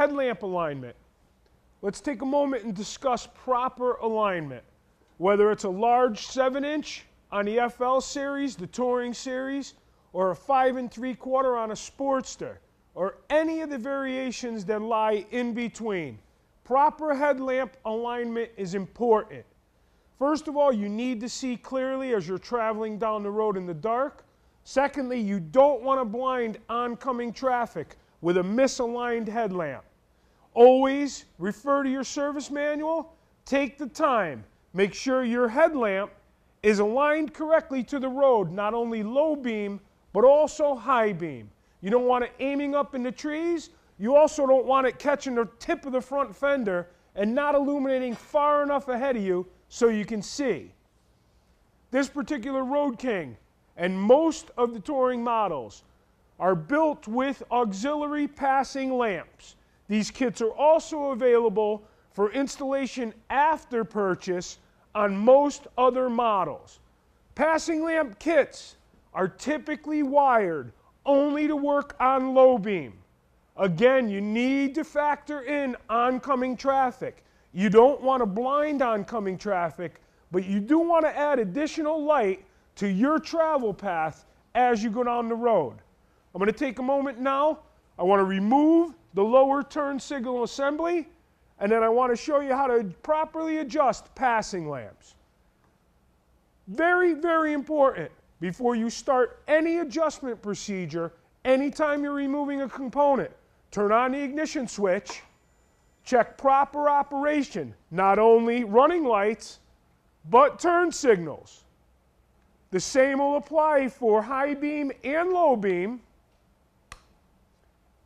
headlamp alignment. Let's take a moment and discuss proper alignment. Whether it's a large 7-inch on the FL series, the Touring series, or a 5 3/4 on a Sportster, or any of the variations that lie in between. Proper headlamp alignment is important. First of all, you need to see clearly as you're traveling down the road in the dark. Secondly, you don't want to blind oncoming traffic with a misaligned headlamp. Always refer to your service manual. Take the time. Make sure your headlamp is aligned correctly to the road, not only low beam, but also high beam. You don't want it aiming up in the trees. You also don't want it catching the tip of the front fender and not illuminating far enough ahead of you so you can see. This particular Road King and most of the Touring models are built with auxiliary passing lamps. These kits are also available for installation after purchase on most other models. Passing lamp kits are typically wired only to work on low beam. Again, you need to factor in oncoming traffic. You don't want to blind oncoming traffic, but you do want to add additional light to your travel path as you go down the road. I'm going to take a moment now. I want to remove the lower turn signal assembly, and then I want to show you how to properly adjust passing lamps. Very, very important before you start any adjustment procedure, anytime you're removing a component. Turn on the ignition switch, check proper operation, not only running lights, but turn signals. The same will apply for high beam and low beam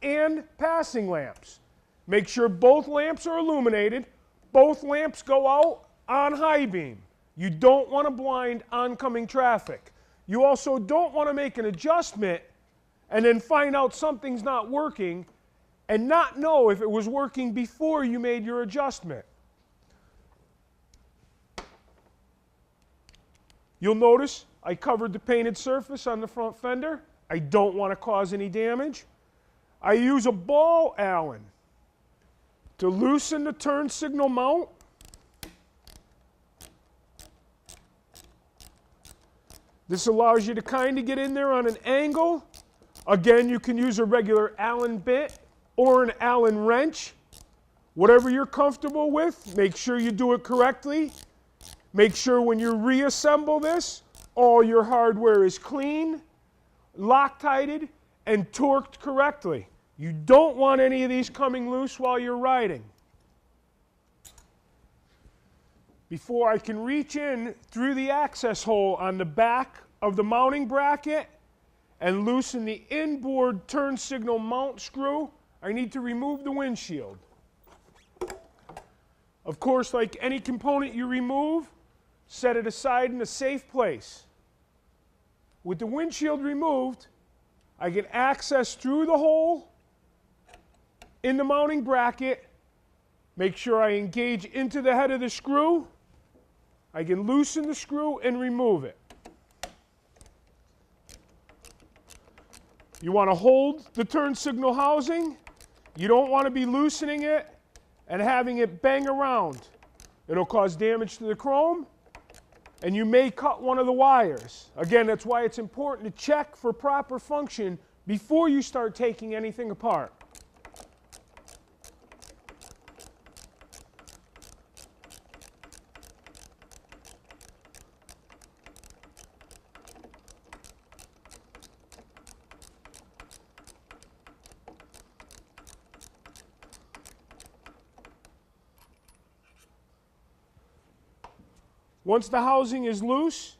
and passing lamps. Make sure both lamps are illuminated. Both lamps go out on high beam. You don't want to blind oncoming traffic. You also don't want to make an adjustment and then find out something's not working and not know if it was working before you made your adjustment. You'll notice I covered the painted surface on the front fender. I don't want to cause any damage. I use a ball Allen to loosen the turn signal mount. This allows you to kind of get in there on an angle. Again, you can use a regular Allen bit or an Allen wrench. Whatever you're comfortable with, make sure you do it correctly. Make sure when you reassemble this, all your hardware is clean, Loctited, and torqued correctly. You don't want any of these coming loose while you're riding. Before I can reach in through the access hole on the back of the mounting bracket and loosen the inboard turn signal mount screw, I need to remove the windshield. Of course, like any component you remove, set it aside in a safe place. With the windshield removed, I get access through the hole in the mounting bracket. Make sure I engage into the head of the screw. I can loosen the screw and remove it. You want to hold the turn signal housing. You don't want to be loosening it and having it bang around. It'll cause damage to the chrome, and you may cut one of the wires. Again, that's why it's important to check for proper function before you start taking anything apart. Once the housing is loose,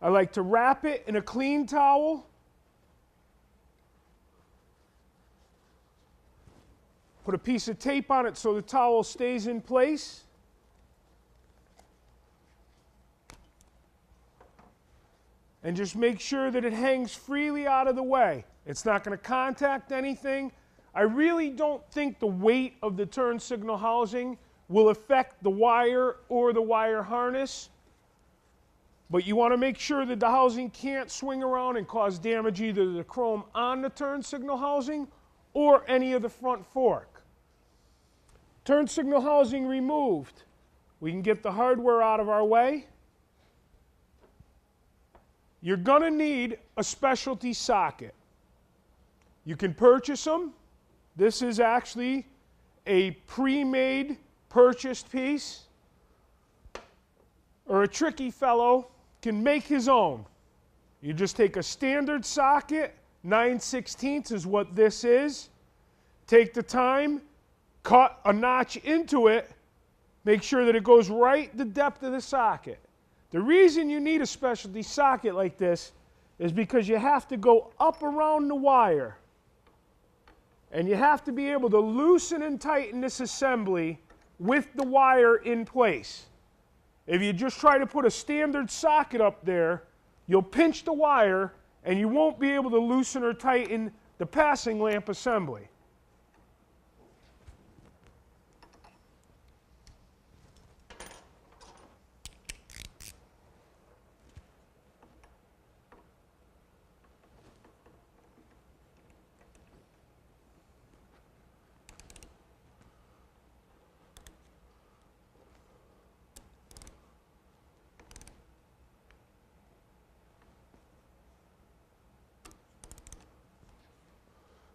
I like to wrap it in a clean towel. Put a piece of tape on it so the towel stays in place. And just make sure that it hangs freely out of the way. It's not going to contact anything. I really don't think the weight of the turn signal housing will affect the wire or the wire harness. But you want to make sure that the housing can't swing around and cause damage either to the chrome on the turn signal housing or any of the front fork. turn signal housing removed. We can get the hardware out of our way. You're going to need a specialty socket. You can purchase them. This is actually a pre-made purchased piece. Or a tricky fellow can make his own. You just take a standard socket, 9/16 is what this is. Take the time, cut a notch into it, make sure that it goes right the depth of the socket. The reason you need a specialty socket like this is because you have to go up around the wire. And you have to be able to loosen and tighten this assembly with the wire in place. If you just try to put a standard socket up there, you'll pinch the wire and you won't be able to loosen or tighten the passing lamp assembly.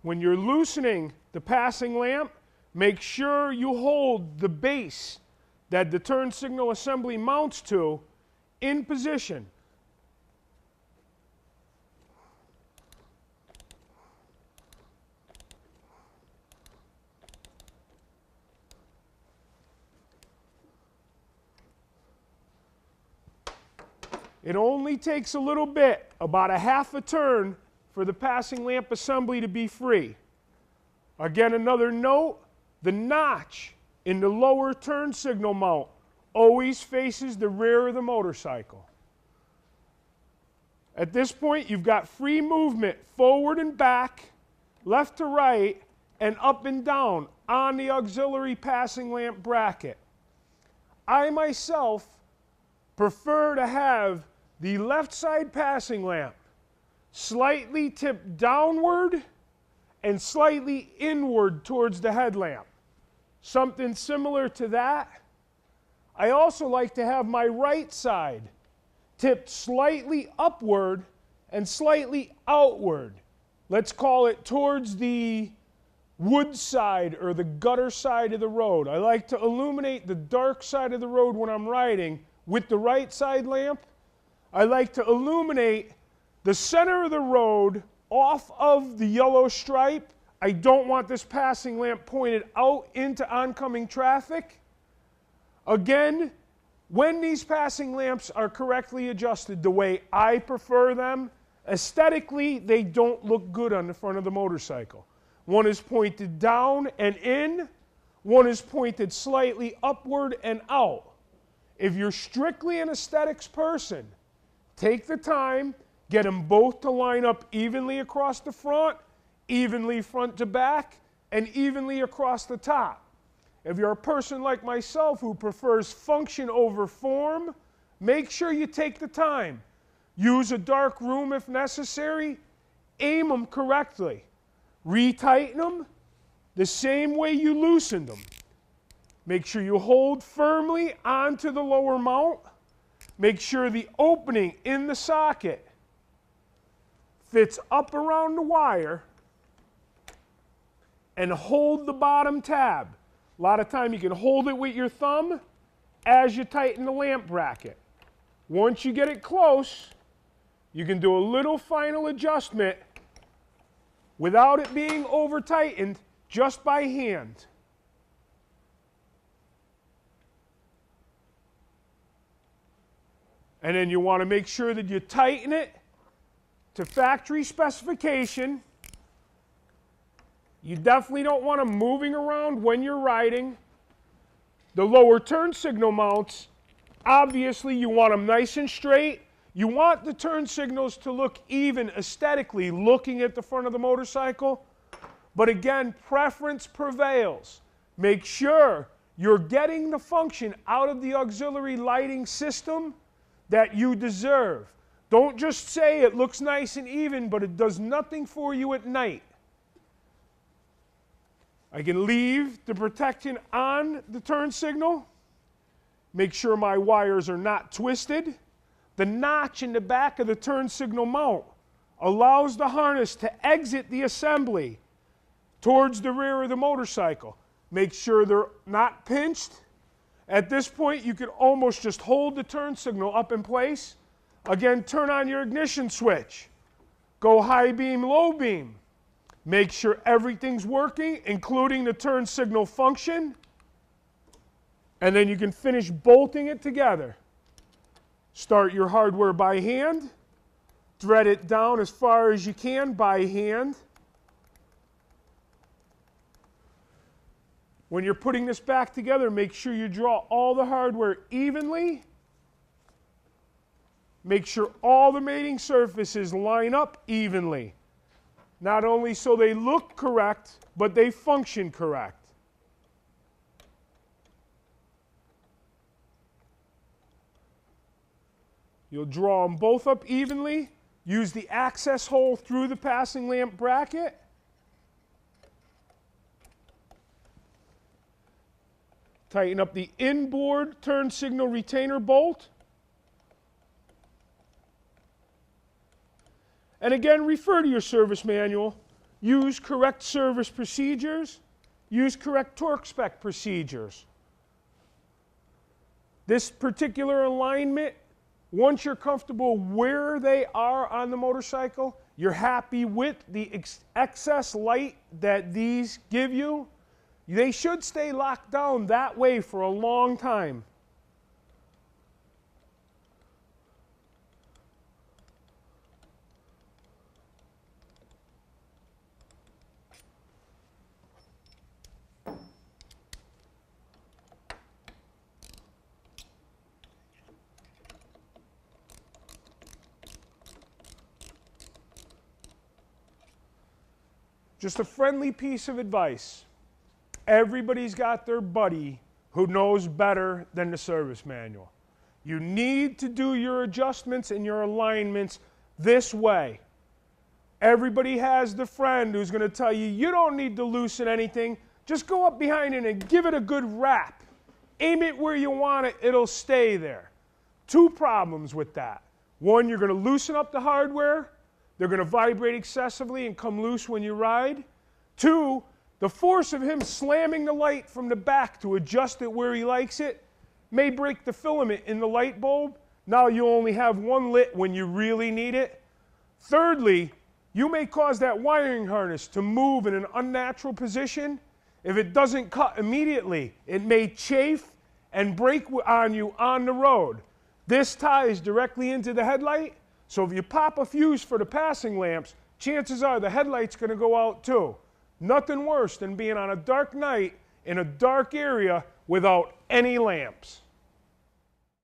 When you're loosening the passing lamp, make sure you hold the base that the turn signal assembly mounts to in position. It only takes a little bit, about a half a turn, for the passing lamp assembly to be free. Again, another note, the notch in the lower turn signal mount always faces the rear of the motorcycle. At this point, you've got free movement forward and back, left to right, and up and down on the auxiliary passing lamp bracket. I myself prefer to have the left side passing lamp slightly tipped downward and slightly inward towards the headlamp. Something similar to that. I also like to have my right side tipped slightly upward and slightly outward. Let's call it towards the wood side or the gutter side of the road. I like to illuminate the dark side of the road when I'm riding with the right side lamp. I like to illuminate the center of the road off of the yellow stripe. I don't want this passing lamp pointed out into oncoming traffic. Again, when these passing lamps are correctly adjusted the way I prefer them, aesthetically, they don't look good on the front of the motorcycle. One is pointed down and in, one is pointed slightly upward and out. If you're strictly an aesthetics person, take the time, get them both to line up evenly across the front, evenly front to back, and evenly across the top. If you're a person like myself who prefers function over form, make sure you take the time. Use a dark room if necessary. Aim them correctly. Retighten them the same way you loosened them. Make sure you hold firmly onto the lower mount. Make sure the opening in the socket fits up around the wire, and hold the bottom tab. A lot of time you can hold it with your thumb as you tighten the lamp bracket. Once you get it close, you can do a little final adjustment without it being over tightened, just by hand. And then you want to make sure that you tighten it to factory specification. You definitely don't want them moving around when you're riding. The lower turn signal mounts, obviously you want them nice and straight. You want the turn signals to look even aesthetically looking at the front of the motorcycle. But again, preference prevails. Make sure you're getting the function out of the auxiliary lighting system that you deserve. Don't just say it looks nice and even, but it does nothing for you at night. I can leave the protection on the turn signal. Make sure my wires are not twisted. The notch in the back of the turn signal mount allows the harness to exit the assembly towards the rear of the motorcycle. Make sure they're not pinched. At this point, you can almost just hold the turn signal up in place. Again, turn on your ignition switch. Go high beam, low beam. Make sure everything's working, including the turn signal function. And then you can finish bolting it together. Start your hardware by hand. Thread it down as far as you can by hand. When you're putting this back together, make sure you draw all the hardware evenly. Make sure all the mating surfaces line up evenly. Not only so they look correct, but they function correct. You'll draw them both up evenly. Use the access hole through the passing lamp bracket. Tighten up the inboard turn signal retainer bolt. And again, refer to your service manual. Use correct service procedures. Use correct torque spec procedures. This particular alignment, once you're comfortable where they are on the motorcycle, you're happy with the excess light that these give you, they should stay locked down that way for a long time. Just a friendly piece of advice. Everybody's got their buddy who knows better than the service manual. You need to do your adjustments and your alignments this way. Everybody has the friend who's going to tell you, you don't need to loosen anything. Just go up behind it and give it a good wrap. Aim it where you want it, it'll stay there. Two problems with that. One, you're going to loosen up the hardware. They're going to vibrate excessively and come loose when you ride. Two, the force of him slamming the light from the back to adjust it where he likes it may break the filament in the light bulb. Now you only have one lit when you really need it. Thirdly, you may cause that wiring harness to move in an unnatural position. If it doesn't cut immediately, it may chafe and break on you on the road. This ties directly into the headlight. So if you pop a fuse for the passing lamps, chances are the headlight's going to go out too. Nothing worse than being on a dark night in a dark area without any lamps.